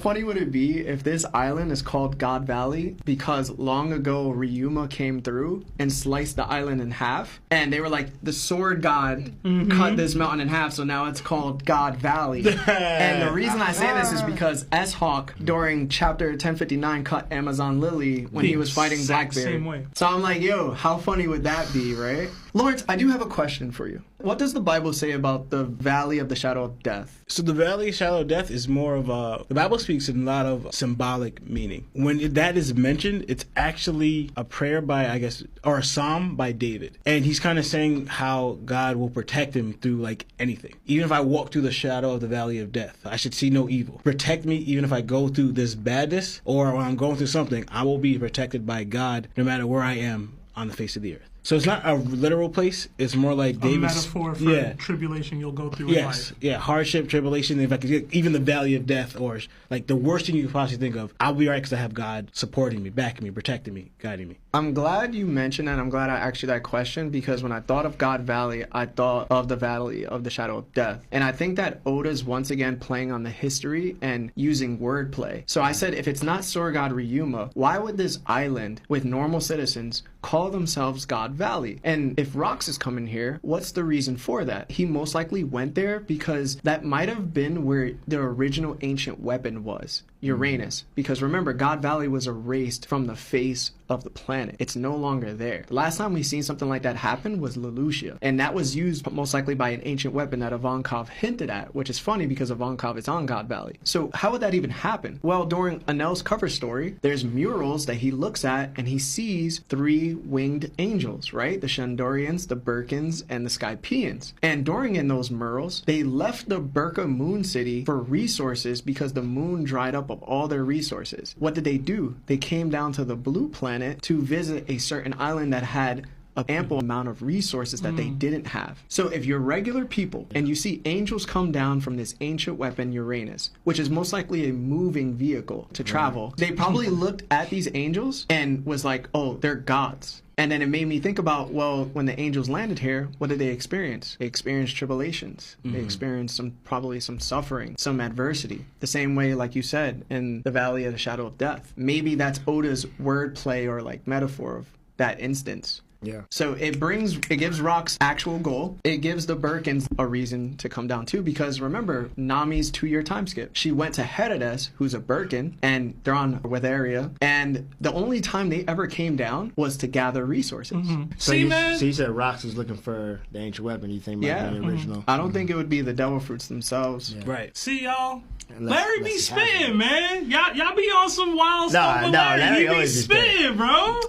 funny would it be if this island is called God Valley because long ago Ryuma came through and sliced the island in half, and they were like, the sword god cut this mountain in half, so now it's called God Valley. And the reason I say this is because S-Hawk during chapter 1059 cut Amazon Lily when he was fighting Blackbeard. Same way. So I'm like, yo, how funny would that be, right? Lawrence, I do have a question for you. What does the Bible say about the Valley of the Shadow of Death? So the Valley of Shadow of Death is more of a... The Bible speaks in a lot of symbolic meaning. When that is mentioned, it's actually a prayer by, I guess, or a psalm by David. And he's kind of saying how God will protect him through, like, anything. Even if I walk through the shadow of the Valley of Death, I should see no evil. Protect me even if I go through this badness, or when I'm going through something, I will be protected by God no matter where I am on the face of the earth. So it's not a literal place. It's more like David's... A metaphor for tribulation you'll go through in life. Yeah, hardship, tribulation, if I could get even the valley of death, or like the worst thing you could possibly think of, I'll be right because I have God supporting me, backing me, protecting me, guiding me. I'm glad you mentioned that. I'm glad I asked you that question because when I thought of God Valley, I thought of the Valley of the Shadow of Death. And I think that Oda's once again playing on the history and using wordplay. So I said, if it's not Sword God Ryuma, why would this island with normal citizens call themselves God Valley? And if Rox is coming here, what's the reason for that? He most likely went there because that might have been where the original ancient weapon was, Uranus. Because remember, God Valley was erased from the face of the planet. It's no longer there. The last time we seen something like that happen was Lelouchia, and that was used most likely by an ancient weapon that Ivankov hinted at, which is funny because Ivankov is on God Valley. So how would that even happen? Well, during Anel's cover story, there's murals that he looks at and he sees 3 winged angels, right? The Shandorians, the Birkins, and the Skypians. And during in those murals, they left the Burka moon city for resources because the moon dried up of all their resources. What did they do? They came down to the blue planet to visit a certain island that had an ample amount of resources that they didn't have. So if you're regular people and you see angels come down from this ancient weapon Uranus, which is most likely a moving vehicle to travel, they probably looked at these angels and was like, oh, they're gods. And then it made me think about, well, when the angels landed here, what did they experience? They experienced tribulations. They experienced probably some suffering, some adversity. The same way, like you said, in the Valley of the Shadow of Death. Maybe that's Oda's wordplay or like metaphor of that instance. Yeah. So it gives Rock's actual goal. It gives the Birkins a reason to come down too, because remember, Nami's 2-year time skip. She went to Herodes, who's a Birkin, and they're on Wetheria, and the only time they ever came down was to gather resources. So you said Rox was looking for the ancient weapon. You think might be the original? I don't think it would be the devil fruits themselves. Yeah. Right. See, y'all? Larry be spitting, man. Y'all be on some wild stuff with Larry. He be spitting, bro.